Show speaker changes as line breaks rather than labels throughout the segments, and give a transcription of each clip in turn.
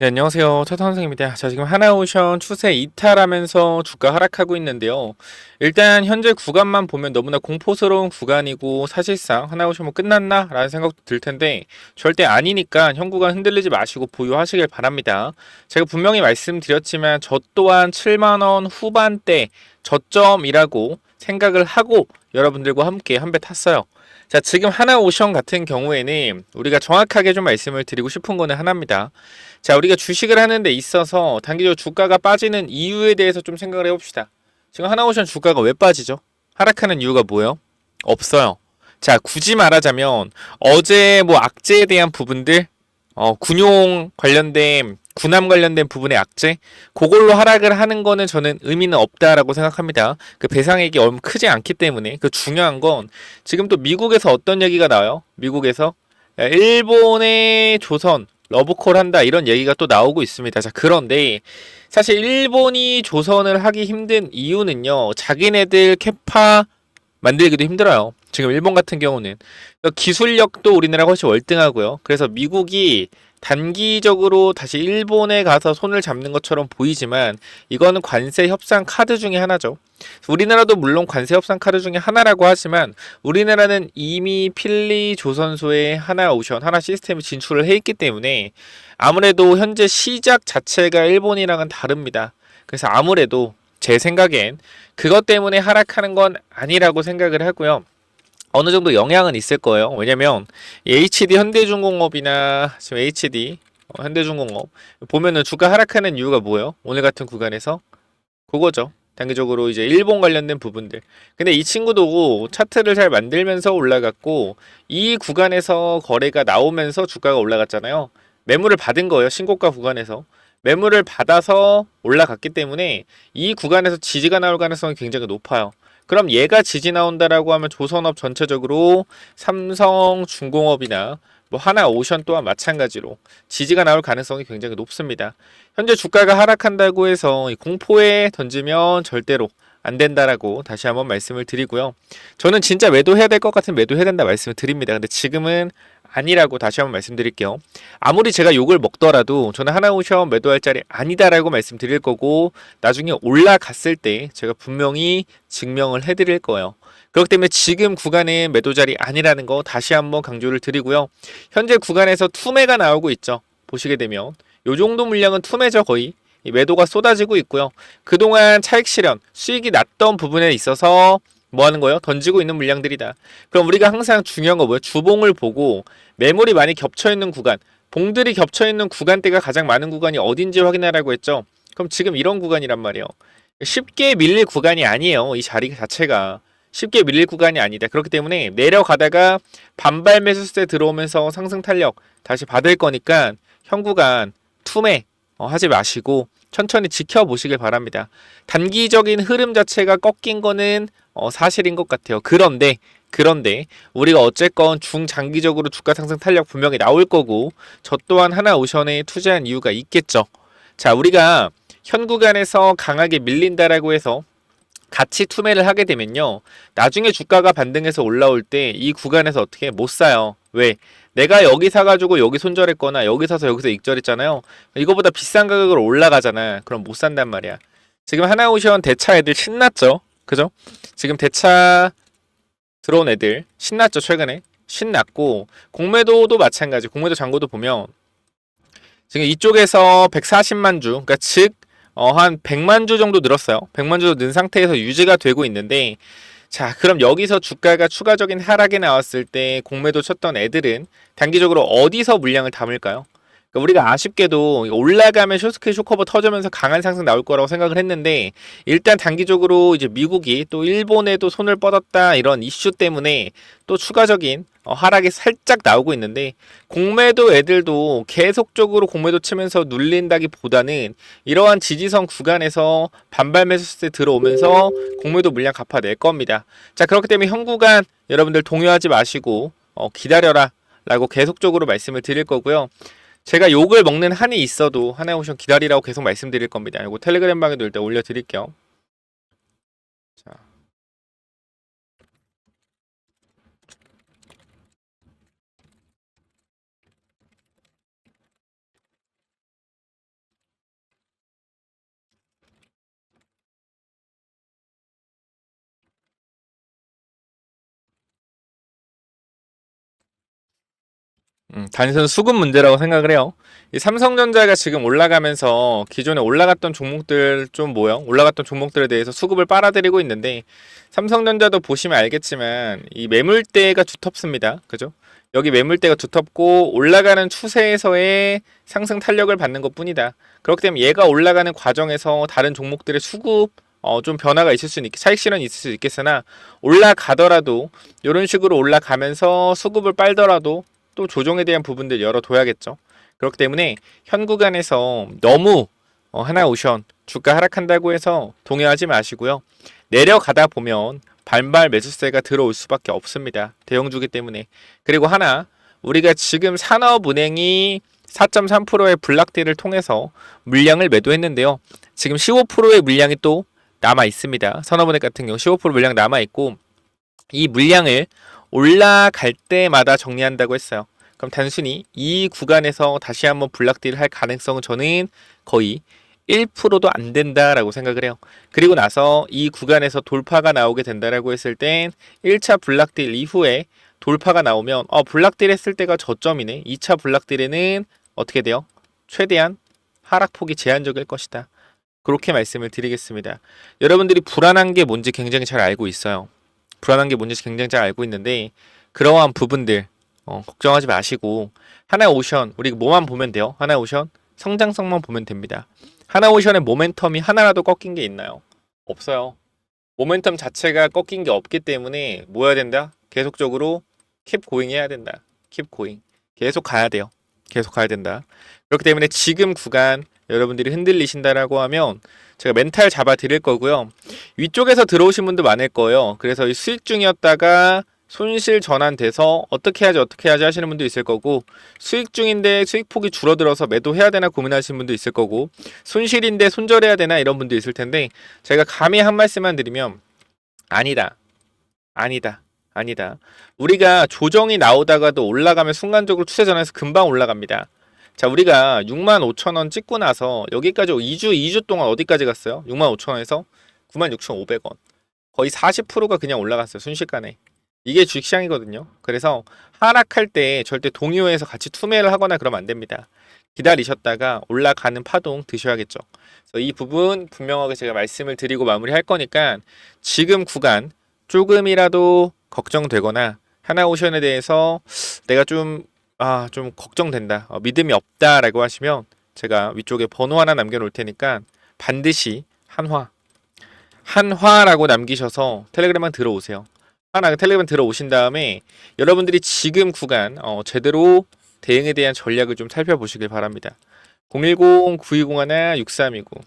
네, 안녕하세요. 차선 선생입니다. 자, 지금 하나오션 추세 이탈하면서 주가 하락하고 있는데요. 일단 현재 구간만 보면 너무나 공포스러운 구간이고 사실상 하나오션 뭐 끝났나? 라는 생각도 들 텐데 절대 아니니까 현 구간 흔들리지 마시고 보유하시길 바랍니다. 제가 분명히 말씀드렸지만 저 또한 7만 원 후반대 저점이라고 생각을 하고 여러분들과 함께 한 배 탔어요. 자, 지금 하나오션 같은 경우에는 우리가 정확하게 좀 말씀을 드리고 싶은 거는 하나입니다. 자, 우리가 주식을 하는 데 있어서 단기적으로 주가가 빠지는 이유에 대해서 좀 생각을 해봅시다. 지금 하나오션 주가가 왜 빠지죠? 하락하는 이유가 뭐예요? 없어요. 자, 굳이 말하자면 어제 뭐 악재에 대한 부분들, 군용 관련된 군함 관련된 부분의 악재, 그걸로 하락을 하는 거는 저는 의미는 없다라고 생각합니다. 그 배상액이 얼마 크지 않기 때문에 그 중요한 건 지금 또 미국에서 어떤 얘기가 나와요? 미국에서 일본의 조선 러브콜 한다 이런 얘기가 또 나오고 있습니다. 자, 그런데 사실 일본이 조선을 하기 힘든 이유는요. 자기네들 캐파 만들기도 힘들어요. 지금 일본 같은 경우는 기술력도 우리나라가 훨씬 월등하고요. 그래서 미국이 단기적으로 다시 일본에 가서 손을 잡는 것처럼 보이지만 이거는 관세 협상 카드 중에 하나죠. 우리나라도 물론 관세 협상 카드 중에 하나라고 하지만 우리나라는 이미 필리 조선소에 하나오션, 하나 시스템에 진출을 해 있기 때문에 아무래도 현재 시작 자체가 일본이랑은 다릅니다. 그래서 아무래도 제 생각엔 그것 때문에 하락하는 건 아니라고 생각을 하고요. 어느 정도 영향은 있을 거예요. 왜냐면 HD 현대중공업이나 지금 HD 현대중공업 보면은 주가 하락하는 이유가 뭐예요? 오늘 같은 구간에서 그거죠. 단기적으로 이제 일본 관련된 부분들. 근데 이 친구도 차트를 잘 만들면서 올라갔고 이 구간에서 거래가 나오면서 주가가 올라갔잖아요. 매물을 받은 거예요. 신고가 구간에서. 매물을 받아서 올라갔기 때문에 이 구간에서 지지가 나올 가능성이 굉장히 높아요. 그럼 얘가 지지 나온다라고 하면 조선업 전체적으로 삼성중공업이나 뭐 하나오션 또한 마찬가지로 지지가 나올 가능성이 굉장히 높습니다. 현재 주가가 하락한다고 해서 공포에 던지면 절대로 안 된다라고 다시 한번 말씀을 드리고요. 저는 진짜 매도해야 될 것 같은 매도해야 된다 말씀을 드립니다. 근데 지금은 아니라고 다시 한번 말씀드릴게요. 아무리 제가 욕을 먹더라도 저는 하나오션 매도할 자리 아니다라고 말씀드릴 거고 나중에 올라갔을 때 제가 분명히 증명을 해드릴 거예요. 그렇기 때문에 지금 구간의 매도 자리 아니라는 거 다시 한번 강조를 드리고요. 현재 구간에서 투매가 나오고 있죠. 보시게 되면 요 정도 물량은 투매죠 거의. 이 매도가 쏟아지고 있고요. 그동안 차익 실현, 수익이 났던 부분에 있어서 뭐 하는 거예요? 던지고 있는 물량들이다. 그럼 우리가 항상 중요한 거 뭐예요? 주봉을 보고 매물이 많이 겹쳐 있는 구간, 봉들이 겹쳐 있는 구간대가 가장 많은 구간이 어딘지 확인하라고 했죠. 그럼 지금 이런 구간이란 말이에요. 쉽게 밀릴 구간이 아니에요. 이 자리 자체가. 쉽게 밀릴 구간이 아니다. 그렇기 때문에 내려가다가 반발 매수세 들어오면서 상승 탄력 다시 받을 거니까 현 구간 투매 하지 마시고 천천히 지켜보시길 바랍니다. 단기적인 흐름 자체가 꺾인 거는 사실인 것 같아요. 그런데 우리가 어쨌건 중장기적으로 주가 상승 탄력 분명히 나올 거고 저 또한 하나오션에 투자한 이유가 있겠죠. 자, 우리가 현 구간에서 강하게 밀린다라고 해서 같이 투매를 하게 되면요. 나중에 주가가 반등해서 올라올 때 이 구간에서 어떻게 못 사요. 왜? 내가 여기 사가지고 여기 손절했거나 여기 사서 여기서 익절했잖아요. 이거보다 비싼 가격으로 올라가잖아. 그럼 못 산단 말이야. 지금 하나오션 대차 애들 신났죠? 그죠? 지금 대차 들어온 애들 신났죠 최근에? 신났고 공매도도 마찬가지. 공매도 잔고도 보면 지금 이쪽에서 140만 주, 그러니까 즉 한 100만 주 정도 늘었어요. 100만 주 는 상태에서 유지가 되고 있는데 자, 그럼 여기서 주가가 추가적인 하락이 나왔을 때 공매도 쳤던 애들은 단기적으로 어디서 물량을 담을까요? 그러니까 우리가 아쉽게도 올라가면 쇼스크 쇼커버 터지면서 강한 상승 나올 거라고 생각을 했는데 일단 단기적으로 이제 미국이 또 일본에도 손을 뻗었다 이런 이슈 때문에 또 추가적인 하락이 살짝 나오고 있는데 공매도 애들도 계속적으로 공매도 치면서 눌린다기보다는 이러한 지지선 구간에서 반발 매수세 들어오면서 공매도 물량 갚아낼 겁니다. 자, 그렇기 때문에 현 구간 여러분들 동요하지 마시고 기다려라 라고 계속적으로 말씀을 드릴 거고요. 제가 욕을 먹는 한이 있어도 하나오션 기다리라고 계속 말씀드릴 겁니다. 이거 텔레그램 방에도 일단 올려드릴게요. 자. 단순 수급 문제라고 생각을 해요. 이 삼성전자가 지금 올라가면서 기존에 올라갔던 종목들 좀 모여 올라갔던 종목들에 대해서 수급을 빨아들이고 있는데 삼성전자도 보시면 알겠지만 이 매물대가 두텁습니다. 그죠? 여기 매물대가 두텁고 올라가는 추세에서의 상승 탄력을 받는 것뿐이다. 그렇기 때문에 얘가 올라가는 과정에서 다른 종목들의 수급 좀 변화가 있을 수는 차익 실현이 있을 수 있겠으나 올라가더라도 이런 식으로 올라가면서 수급을 빨더라도 또 조정에 대한 부분들 열어둬야겠죠. 그렇기 때문에 현 구간에서 너무 하나오션 주가 하락한다고 해서 동요하지 마시고요. 내려가다 보면 반발 매수세가 들어올 수밖에 없습니다. 대형주기 때문에. 그리고 하나 우리가 지금 산업은행이 4.3%의 블락딜을 통해서 물량을 매도했는데요. 지금 15%의 물량이 또 남아 있습니다. 산업은행 같은 경우 15% 물량 남아 있고 이 물량을 올라갈 때마다 정리한다고 했어요. 그럼 단순히 이 구간에서 다시 한번 블락딜을 할 가능성은 저는 거의 1%도 안 된다라고 생각을 해요. 그리고 나서 이 구간에서 돌파가 나오게 된다라고 했을 땐 1차 블락딜 이후에 돌파가 나오면 블락딜 했을 때가 저점이네. 2차 블락딜에는 어떻게 돼요? 최대한 하락폭이 제한적일 것이다. 그렇게 말씀을 드리겠습니다. 여러분들이 불안한 게 뭔지 굉장히 잘 알고 있어요. 불안한 게 뭔지 굉장히 잘 알고 있는데 그러한 부분들 걱정하지 마시고 하나오션 우리 뭐만 보면 돼요. 하나오션 성장성만 보면 됩니다. 하나오션의 모멘텀이 하나라도 꺾인 게 있나요? 없어요. 모멘텀 자체가 꺾인 게 없기 때문에 뭐 해야 된다? 계속적으로 킵 고잉 해야 된다. 킵 고잉. 계속 가야 돼요. 계속 가야 된다. 그렇기 때문에 지금 구간 여러분들이 흔들리신다라고 하면 제가 멘탈 잡아 드릴 거고요. 위쪽에서 들어오신 분도 많을 거예요. 그래서 이 수익 중이었다가 손실 전환돼서 어떻게 하지 하시는 분도 있을 거고 수익 중인데 수익폭이 줄어들어서 매도해야 되나 고민하시는 분도 있을 거고 손실인데 손절해야 되나 이런 분도 있을 텐데 제가 감히 한 말씀만 드리면 아니다. 아니다. 아니다. 우리가 조정이 나오다가도 올라가면 순간적으로 추세 전환해서 금방 올라갑니다. 자, 우리가 65,000원 찍고 나서 여기까지 2주 동안 어디까지 갔어요? 65,000원에서 96,500원. 거의 40%가 그냥 올라갔어요. 순식간에. 이게 주식시장이거든요. 그래서 하락할 때 절대 동요해서 같이 투매를 하거나 그러면 안 됩니다. 기다리셨다가 올라가는 파동 드셔야겠죠. 그래서 이 부분 분명하게 제가 말씀을 드리고 마무리할 거니까 지금 구간 조금이라도 걱정되거나 하나오션에 대해서 내가 좀 걱정된다. 믿음이 없다라고 하시면 제가 위쪽에 번호 하나 남겨놓을 테니까 반드시 한화라고 남기셔서 텔레그램만 들어오세요. 텔레그램 들어오신 다음에 여러분들이 지금 구간 제대로 대응에 대한 전략을 좀 살펴보시길 바랍니다. 010-9201-6329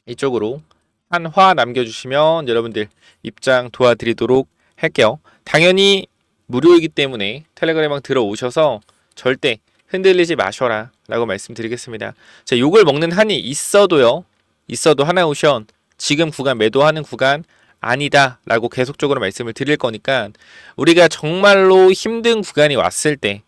이쪽으로 한화 남겨주시면 여러분들 입장 도와드리도록 할게요. 당연히 무료이기 때문에 텔레그램방 들어오셔서 절대 흔들리지 마셔라 라고 말씀드리겠습니다. 자, 욕을 먹는 한이 있어도 하나오션 지금 구간 매도하는 구간 아니다 라고 계속적으로 말씀을 드릴 거니까 우리가 정말로 힘든 구간이 왔을 때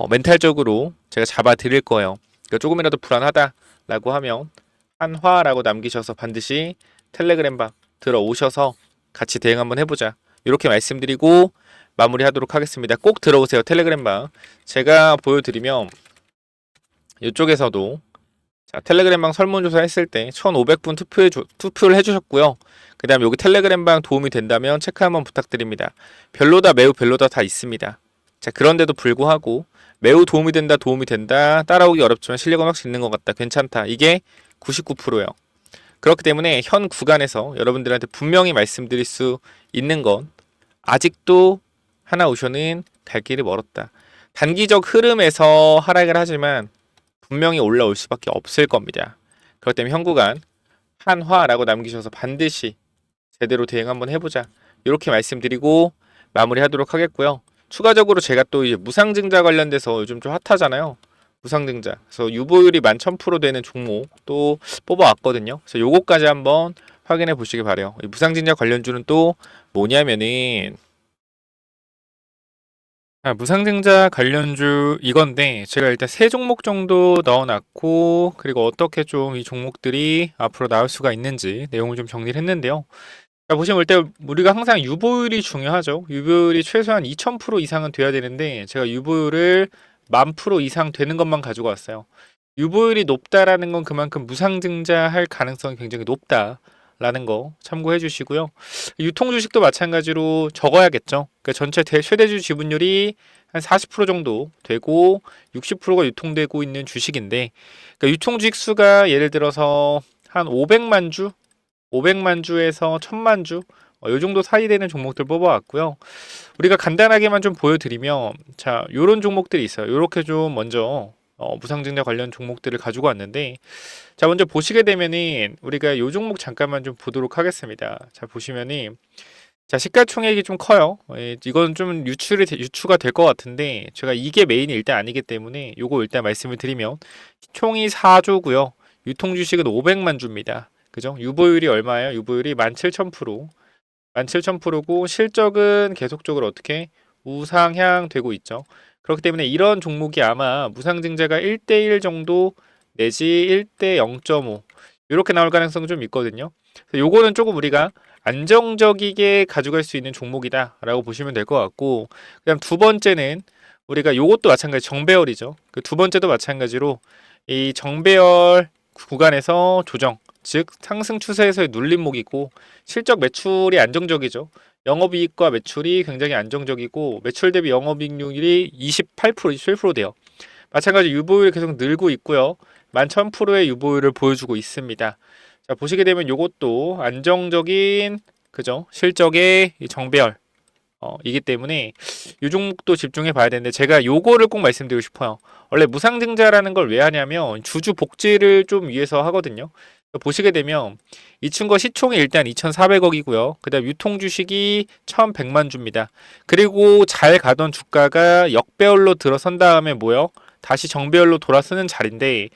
멘탈적으로 제가 잡아 드릴 거예요. 그러니까 조금이라도 불안하다 라고 하면 한화라고 남기셔서 반드시 텔레그램방 들어오셔서 같이 대응 한번 해보자 이렇게 말씀드리고 마무리하도록 하겠습니다. 꼭 들어오세요. 텔레그램방 제가 보여드리면 이쪽에서도 자, 텔레그램방 설문조사 했을 때 1500분 투표를 해주셨고요. 그 다음 여기 텔레그램방 도움이 된다면 체크 한번 부탁드립니다. 별로다 매우 별로다 다 있습니다. 자, 그런데도 불구하고 매우 도움이 된다 따라오기 어렵지만 실력은 확실히 있는 것 같다 괜찮다 이게 99%예요. 그렇기 때문에 현 구간에서 여러분들한테 분명히 말씀드릴 수 있는 건 아직도 하나오션은 갈 길이 멀었다. 단기적 흐름에서 하락을 하지만 분명히 올라올 수밖에 없을 겁니다. 그렇기 때문에 현 구간 한화라고 남기셔서 반드시 제대로 대응 한번 해보자 이렇게 말씀드리고 마무리하도록 하겠고요. 추가적으로 제가 또 이제 무상증자 관련돼서 요즘 좀 핫하잖아요. 무상증자. 그래서 유보율이 11,000% 되는 종목 또 뽑아왔거든요. 그래서 요거까지 한번 확인해 보시기 바래요. 이 무상증자 관련주는 또 뭐냐면은 무상증자 관련주 이건데 제가 일단 세 종목 정도 넣어놨고 그리고 어떻게 좀 이 종목들이 앞으로 나올 수가 있는지 내용을 좀 정리를 했는데요. 자, 보시면 일단 우리가 항상 유보율이 중요하죠. 유보율이 최소한 2000% 이상은 돼야 되는데 제가 유보율을 10,000% 이상 되는 것만 가지고 왔어요. 유보율이 높다라는 건 그만큼 무상증자할 가능성이 굉장히 높다라는 거 참고해 주시고요. 유통 주식도 마찬가지로 적어야겠죠. 그러니까 전체 최대주 지분율이 한 40% 정도 되고 60%가 유통되고 있는 주식인데, 그러니까 유통 주식 수가 예를 들어서 한 500만 주, 500만 주에서 1000만 주, 요 정도 사이 되는 종목들 뽑아왔고요. 우리가 간단하게만 좀 보여드리면, 자, 요런 종목들이 있어요. 요렇게 좀 먼저 무상증자 관련 종목들을 가지고 왔는데, 자, 먼저 보시게 되면은 우리가 요 종목 잠깐만 좀 보도록 하겠습니다. 자, 보시면은, 자, 시가총액이 좀 커요. 이건 좀 유추가 될 것 같은데, 제가 이게 메인이 일단 아니기 때문에 요거 일단 말씀을 드리면, 총이 4조고요. 유통주식은 500만 주입니다. 그죠? 유보율이 얼마예요? 유보율이 17,000%. 17,000%고 실적은 계속적으로 어떻게 우상향 되고 있죠. 그렇기 때문에 이런 종목이 아마 무상증자가 1대1 정도 내지 1대 0.5 이렇게 나올 가능성이 좀 있거든요. 요거는 조금 우리가 안정적이게 가져갈 수 있는 종목이다라고 보시면 될 것 같고, 그다음 두 번째는 우리가 요것도 마찬가지 정배열이죠. 그 두 번째도 마찬가지로 이 정배열 구간에서 조정, 즉 상승 추세에서의 눌림목이고 실적 매출이 안정적이죠. 영업이익과 매출이 굉장히 안정적이고 매출 대비 영업이익률이 28%, 27% 돼요. 마찬가지 유보율이 계속 늘고 있고요. 11,000%의 유보율을 보여주고 있습니다. 자, 보시게 되면 이것도 안정적인 그죠? 실적의 정배열 이기 때문에 이 종목도 집중해 봐야 되는데, 제가 요거를 꼭 말씀드리고 싶어요. 원래 무상증자라는 걸 왜 하냐면 주주 복지를 좀 위해서 하거든요. 보시게 되면 이 친구가 시총이 일단 2,400억이고요. 그 다음 유통 주식이 1,100만 주입니다. 그리고 잘 가던 주가가 역배열로 들어선 다음에 뭐요? 다시 정배열로 돌아서는 자리인데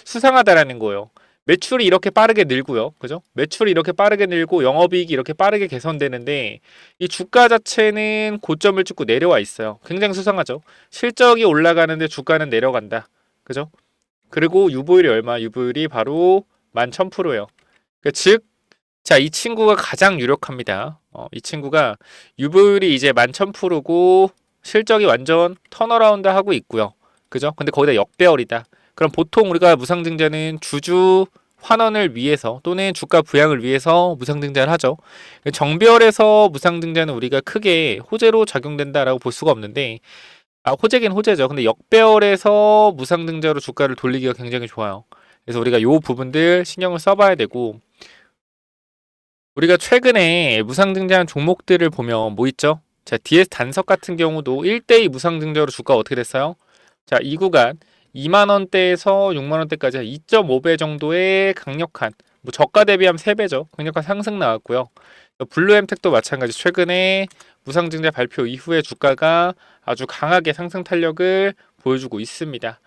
수상하다라는 거예요. 매출이 이렇게 빠르게 늘고요. 그죠? 매출이 이렇게 빠르게 늘고 영업이익이 이렇게 빠르게 개선되는데 이 주가 자체는 고점을 찍고 내려와 있어요. 굉장히 수상하죠? 실적이 올라가는데 주가는 내려간다. 그죠? 그리고 유보율이 얼마? 유보율이 바로 11,000%예요. 즉, 자, 이 친구가 가장 유력합니다. 이 친구가 유보율이 이제 11,000%고 실적이 완전 턴어라운드 하고 있고요. 그죠? 근데 거기다 역배열이다. 그럼 보통 우리가 무상증자는 주주 환원을 위해서 또는 주가 부양을 위해서 무상증자를 하죠. 정배열에서 무상증자는 우리가 크게 호재로 작용된다라고 볼 수가 없는데, 호재긴 호재죠. 근데 역배열에서 무상증자로 주가를 돌리기가 굉장히 좋아요. 그래서 우리가 요 부분들 신경을 써봐야 되고, 우리가 최근에 무상증자한 종목들을 보면 뭐 있죠? 자, DS 단석 같은 경우도 1대2 무상증자로 주가가 어떻게 됐어요? 자, 이 구간 2만원대에서 6만원대까지 2.5배 정도의 강력한, 뭐 저가 대비하면 3배죠. 강력한 상승 나왔고요. 블루엠텍도 마찬가지 최근에 무상증자 발표 이후에 주가가 아주 강하게 상승 탄력을 보여주고 있습니다.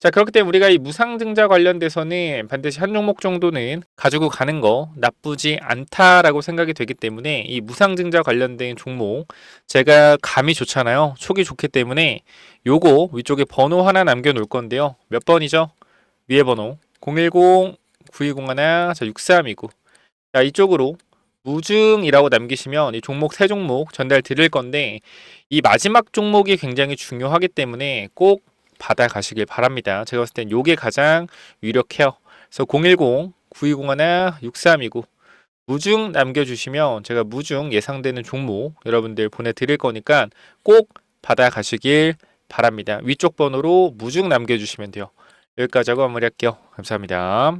자, 그렇기 때문에 우리가 이 무상증자 관련돼서는 반드시 한 종목 정도는 가지고 가는 거 나쁘지 않다라고 생각이 되기 때문에 이 무상증자 관련된 종목 제가 감이 좋잖아요. 촉이 좋기 때문에 요거 위쪽에 번호 하나 남겨놓을 건데요. 몇 번이죠? 위에 번호 010-9201-6329. 자, 이쪽으로 무증이라고 남기시면 이 종목 세 종목 전달 드릴 건데, 이 마지막 종목이 굉장히 중요하기 때문에 꼭 받아가시길 바랍니다. 제가 봤을 땐 요게 가장 유력해요. 그래서 010-9201-6329 무증 남겨주시면 제가 무증 예상되는 종목 여러분들 보내드릴 거니까 꼭 받아가시길 바랍니다. 위쪽 번호로 무증 남겨주시면 돼요. 여기까지 하고 마무리할게요. 감사합니다.